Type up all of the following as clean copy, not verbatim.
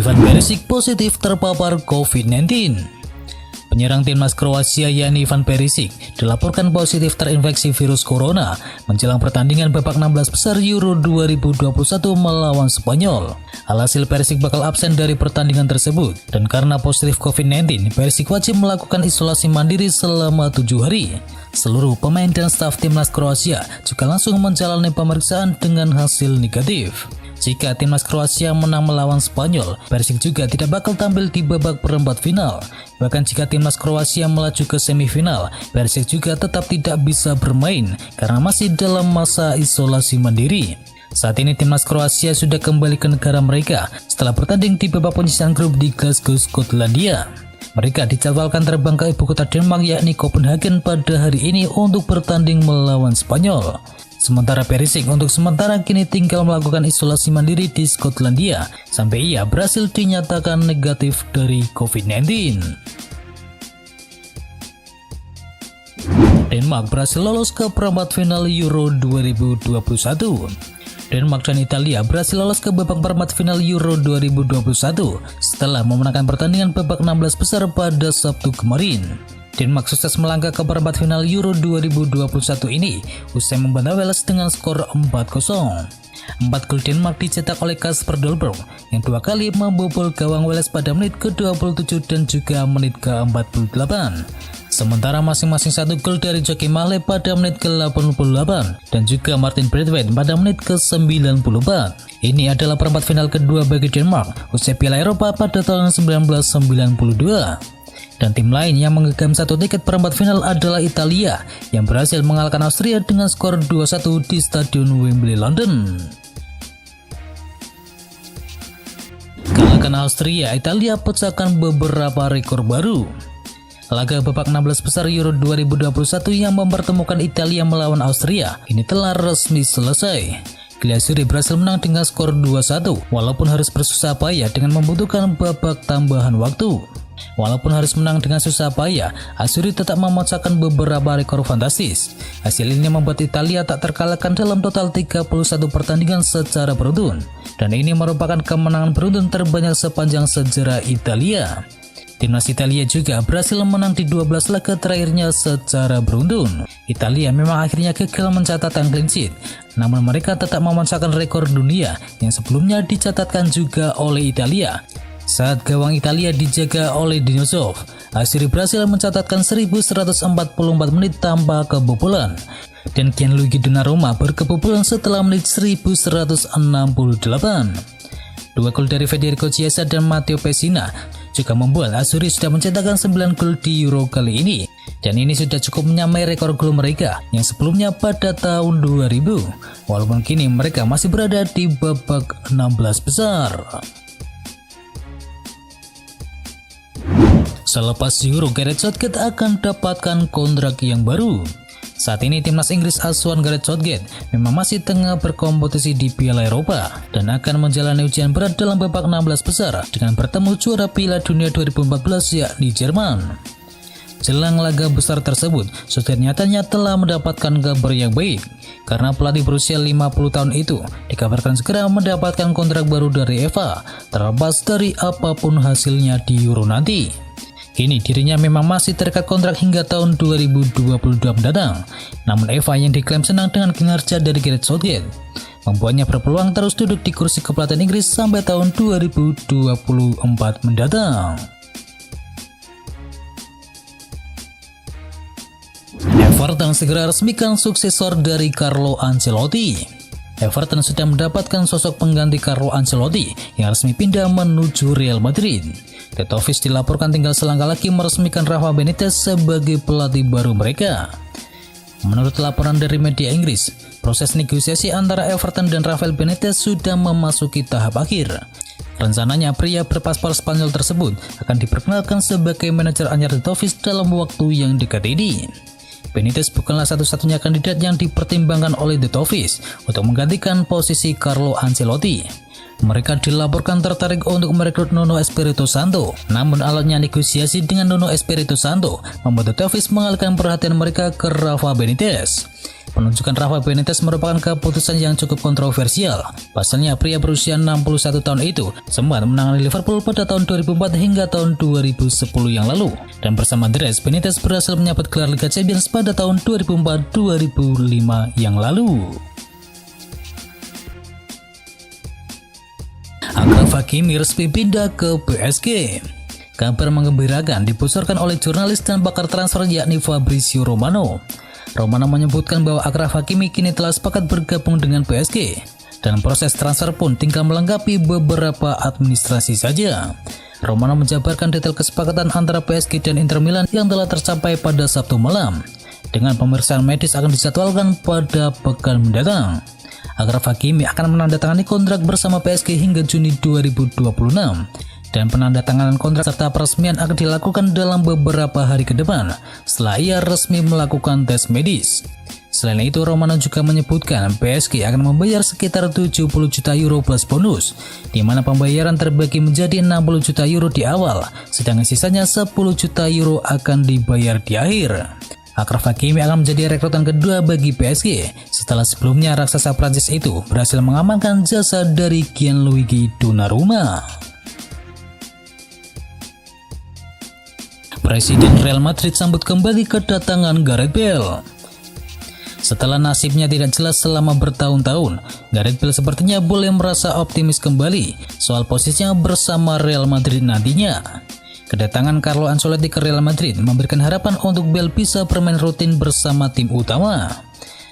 Ivan Perisic positif terpapar COVID-19. Penyerang timnas Kroasia yakni Ivan Perisic dilaporkan positif terinfeksi virus corona menjelang pertandingan babak 16 besar Euro 2021 melawan Spanyol. Alhasil Perisic bakal absen dari pertandingan tersebut, dan karena positif COVID-19, Perisic wajib melakukan isolasi mandiri selama 7 hari. Seluruh pemain dan staf timnas Kroasia juga langsung menjalani pemeriksaan dengan hasil negatif. Jika timnas Kroasia menang melawan Spanyol, Perisic juga tidak bakal tampil di babak perempat final. Bahkan jika timnas Kroasia melaju ke semifinal, Perisic juga tetap tidak bisa bermain karena masih dalam masa isolasi mandiri. Saat ini timnas Kroasia sudah kembali ke negara mereka setelah bertanding di babak penyisihan grup di Glasgow, Skotlandia. Mereka dijadwalkan terbang ke ibu kota Denmark yakni Copenhagen pada hari ini untuk bertanding melawan Spanyol. Sementara Perisic untuk sementara kini tinggal melakukan isolasi mandiri di Skotlandia sampai ia berhasil dinyatakan negatif dari COVID-19. Denmark berhasil lolos ke perempat final Euro 2021. Denmark dan Italia berhasil lolos ke babak perempat final Euro 2021 setelah memenangkan pertandingan babak 16 besar pada Sabtu kemarin. Denmark sukses melangkah ke perempat final Euro 2021 ini usai membantai Wales dengan skor 4-0. 4 gol Denmark dicetak oleh Kasper Dolberg yang 2 kali membobol gawang Wales pada menit ke-27 dan juga menit ke-48. Sementara masing-masing 1 gol dari Joachim Mahle pada menit ke-88 dan juga Martin Braithwaite pada menit ke-94. Ini adalah perempat final kedua bagi Denmark usai Piala Eropa pada tahun 1992. Dan tim lain yang menggenggam 1 tiket perempat final adalah Italia yang berhasil mengalahkan Austria dengan skor 2-1 di Stadion Wembley, London. Kalahkan Austria, Italia pecahkan beberapa rekor baru. Laga babak 16 besar Euro 2021 yang mempertemukan Italia melawan Austria ini telah resmi selesai. Glazuri berhasil menang dengan skor 2-1 walaupun harus bersusah payah dengan membutuhkan babak tambahan waktu. Walaupun harus menang dengan susah payah, Azzurri tetap memecahkan beberapa rekor fantastis. Hasil ini membuat Italia tak terkalahkan dalam total 31 pertandingan secara beruntun, dan ini merupakan kemenangan beruntun terbanyak sepanjang sejarah Italia. Timnas Italia juga berhasil menang di 12 laga terakhirnya secara beruntun. Italia memang akhirnya gagal mencatatkan clean sheet, namun mereka tetap memecahkan rekor dunia yang sebelumnya dicatatkan juga oleh Italia. Saat gawang Italia dijaga oleh Dinozof, Azzurri berhasil mencatatkan 1144 menit tanpa kebobolan, dan Gianluigi Donnarumma berkebobolan setelah menit 1168. 2 gol dari Federico Chiesa dan Matteo Pessina juga membuat Azzurri sudah mencetakkan 9 gol di Euro kali ini, dan ini sudah cukup menyamai rekor gol mereka yang sebelumnya pada tahun 2000, walaupun kini mereka masih berada di babak 16 besar. Selepas Euro, Gareth Southgate akan dapatkan kontrak yang baru. Saat ini timnas Inggris asuhan Gareth Southgate memang masih tengah berkompetisi di Piala Eropa dan akan menjalani ujian berat dalam babak 16 besar dengan bertemu juara Piala Dunia 2014 yakni Jerman. Jelang laga besar tersebut, Southgate nyatanya telah mendapatkan kabar yang baik karena pelatih berusia 50 tahun itu dikabarkan segera mendapatkan kontrak baru dari FA terlepas dari apapun hasilnya di Euro nanti. Kini dirinya memang masih terikat kontrak hingga tahun 2022 mendatang, namun FA yang diklaim senang dengan kinerja dari Gareth Southgate membuatnya berpeluang terus duduk di kursi kepelatihan Inggris sampai tahun 2024 mendatang. Everton segera resmikan suksesor dari Carlo Ancelotti. Everton sudah mendapatkan sosok pengganti Carlo Ancelotti yang resmi pindah menuju Real Madrid. The Office dilaporkan tinggal selangkah lagi meresmikan Rafa Benitez sebagai pelatih baru mereka. Menurut laporan dari media Inggris, proses negosiasi antara Everton dan Rafael Benitez sudah memasuki tahap akhir. Rencananya pria berpaspor Spanyol tersebut akan diperkenalkan sebagai manajer anyar The Office dalam waktu yang dekat ini. Benitez bukanlah satu-satunya kandidat yang dipertimbangkan oleh The Office untuk menggantikan posisi Carlo Ancelotti. Mereka dilaporkan tertarik untuk merekrut Nuno Espirito Santo, namun alotnya negosiasi dengan Nuno Espirito Santo membuat The Office mengalihkan perhatian mereka ke Rafa Benitez. Penunjukan Rafa Benitez merupakan keputusan yang cukup kontroversial. Pasalnya pria berusia 61 tahun itu sempat menangani Liverpool pada tahun 2004 hingga tahun 2010 yang lalu. Dan bersama The Reds, Benitez berhasil menyabet gelar Liga Champions pada tahun 2004-2005 yang lalu. Achraf Hakimi resmi pindah ke PSG. Kabar menggembirakan dibocorkan oleh jurnalis dan pakar transfer yakni Fabrizio Romano. Romano menyebutkan bahwa Achraf Hakimi kini telah sepakat bergabung dengan PSG dan proses transfer pun tinggal melengkapi beberapa administrasi saja. Romano menjabarkan detail kesepakatan antara PSG dan Inter Milan yang telah tercapai pada Sabtu malam, dengan pemeriksaan medis akan dijadwalkan pada pekan mendatang. Achraf Hakimi akan menandatangani kontrak bersama PSG hingga Juni 2026 dan penandatanganan kontrak serta peresmian akan dilakukan dalam beberapa hari ke depan setelah ia resmi melakukan tes medis. Selain itu, Romano juga menyebutkan PSG akan membayar sekitar 70 juta euro plus bonus, di mana pembayaran terbagi menjadi 60 juta euro di awal, sedangkan sisanya 10 juta euro akan dibayar di akhir. Achraf Hakimi akan menjadi rekrutan kedua bagi PSG setelah sebelumnya raksasa Prancis itu berhasil mengamankan jasa dari Gianluigi Donnarumma. Presiden Real Madrid sambut kembali kedatangan Gareth Bale. Setelah nasibnya tidak jelas selama bertahun-tahun, Gareth Bale sepertinya boleh merasa optimis kembali soal posisinya bersama Real Madrid nantinya. Kedatangan Carlo Ancelotti ke Real Madrid memberikan harapan untuk Bale bisa bermain rutin bersama tim utama.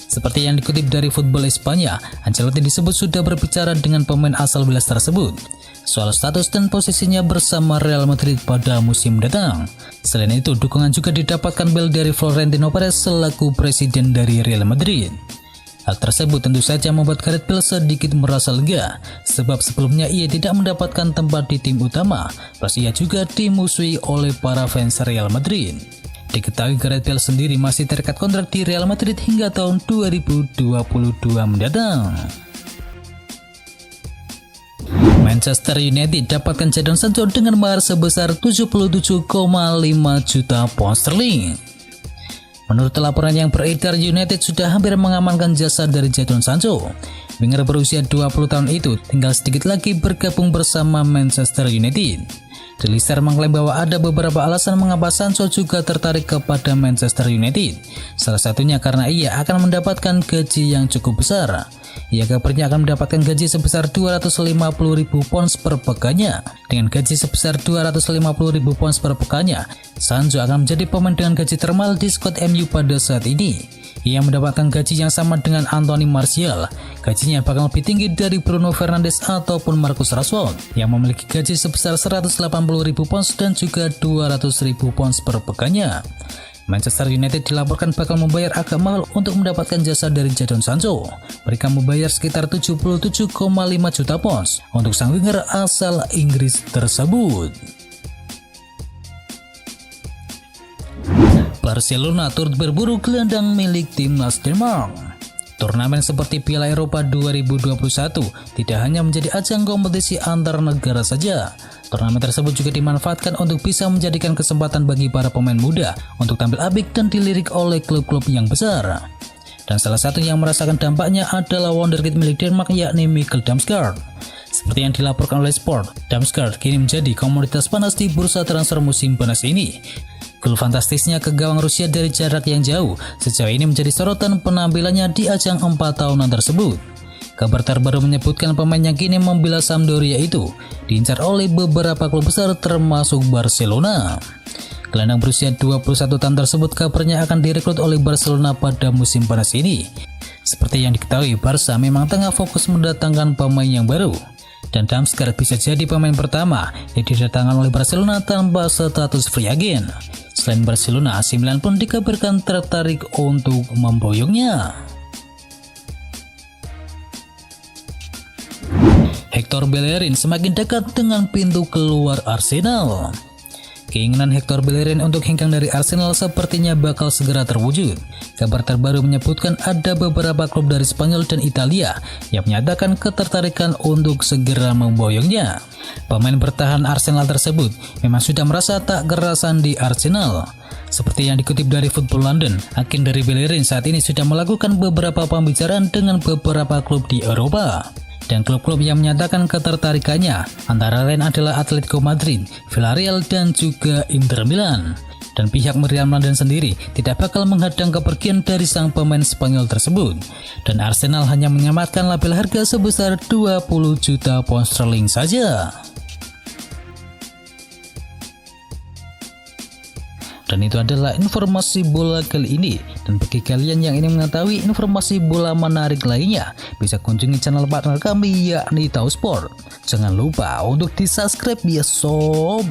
Seperti yang dikutip dari Football Espanya, Ancelotti disebut sudah berbicara dengan pemain asal Wales tersebut soal status dan posisinya bersama Real Madrid pada musim datang. Selain itu, dukungan juga didapatkan Bale dari Florentino Perez selaku presiden dari Real Madrid. Hal tersebut tentu saja membuat Gareth Bale sedikit merasa lega, sebab sebelumnya ia tidak mendapatkan tempat di tim utama, plus ia juga dimusuhi oleh para fans Real Madrid. Diketahui Gareth Bale sendiri masih terikat kontrak di Real Madrid hingga tahun 2022 mendatang. Manchester United dapatkan Jadon Sancho dengan mahar sebesar 77,5 juta pound sterling. Menurut laporan yang beredar, United sudah hampir mengamankan jasa dari Jadon Sancho. Winger berusia 20 tahun itu tinggal sedikit lagi bergabung bersama Manchester United. Daily Star mengklaim bahwa ada beberapa alasan mengapa Sancho juga tertarik kepada Manchester United. Salah satunya karena ia akan mendapatkan gaji yang cukup besar. Ia kabarnya akan mendapatkan gaji sebesar 250.000 pounds per pekannya. Dengan gaji sebesar 250.000 pounds per pekannya, Sancho akan menjadi pemain dengan gaji termahal di skuad MU pada saat ini. Ia mendapatkan gaji yang sama dengan Anthony Martial. Gajinya bakal lebih tinggi dari Bruno Fernandes ataupun Marcus Rashford yang memiliki gaji sebesar 180.000 pounds dan juga 200.000 pounds per pekannya. Manchester United dilaporkan bakal membayar agak mahal untuk mendapatkan jasa dari Jadon Sancho. Mereka membayar sekitar 77,5 juta pounds untuk sang winger asal Inggris tersebut. Barcelona turut berburu gelandang milik timnas Denmark. Turnamen seperti Piala Eropa 2021 tidak hanya menjadi ajang kompetisi antar negara saja. Turnamen tersebut juga dimanfaatkan untuk bisa menjadikan kesempatan bagi para pemain muda untuk tampil apik dan dilirik oleh klub-klub yang besar. Dan salah satu yang merasakan dampaknya adalah wonderkid milik Denmark yakni Mikkel Damsgaard. Seperti yang dilaporkan oleh Sport, Damsgaard kini menjadi komoditas panas di bursa transfer musim panas ini. Gol fantastisnya ke gawang Rusia dari jarak yang jauh sejauh ini menjadi sorotan penampilannya di ajang 4 tahunan tersebut. Kabar terbaru menyebutkan pemain yang kini membela Sampdoria itu diincar oleh beberapa klub besar termasuk Barcelona. Gelandang berusia 21 tahun tersebut kabarnya akan direkrut oleh Barcelona pada musim panas ini. Seperti yang diketahui, Barca memang tengah fokus mendatangkan pemain yang baru. Dan Damsgaard bisa jadi pemain pertama yang didatangkan oleh Barcelona tanpa status free agent. Selain Barcelona, AC Milan pun dikabarkan tertarik untuk memboyongnya. Hector Bellerin semakin dekat dengan pintu keluar Arsenal. Keinginan Hector Bellerin untuk hengkang dari Arsenal sepertinya bakal segera terwujud. Kabar terbaru menyebutkan ada beberapa klub dari Spanyol dan Italia yang menyatakan ketertarikan untuk segera memboyongnya. Pemain bertahan Arsenal tersebut memang sudah merasa tak kerasan di Arsenal. Seperti yang dikutip dari Football London, agen dari Bellerin saat ini sudah melakukan beberapa pembicaraan dengan beberapa klub di Eropa. Dan klub-klub yang menyatakan ketertarikannya antara lain adalah Atletico Madrid, Villarreal, dan juga Inter Milan. Dan pihak Real Madrid sendiri tidak bakal menghadang kepergian dari sang pemain Spanyol tersebut. Dan Arsenal hanya menyamatkan label harga sebesar 20 juta pound sterling saja. Dan itu adalah informasi bola kali ini. Dan bagi kalian yang ingin mengetahui informasi bola menarik lainnya, bisa kunjungi channel partner kami yakni Tausport. Jangan lupa untuk di subscribe ya sob.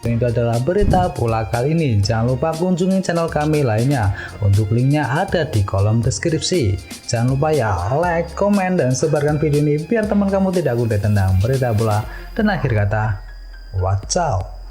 Dan itu adalah berita bola kali ini. Jangan lupa kunjungi channel kami lainnya. Untuk linknya ada di kolom deskripsi. Jangan lupa ya like, komen, dan sebarkan video ini biar teman kamu tidak kudet tentang berita bola. Dan akhir kata, watch out.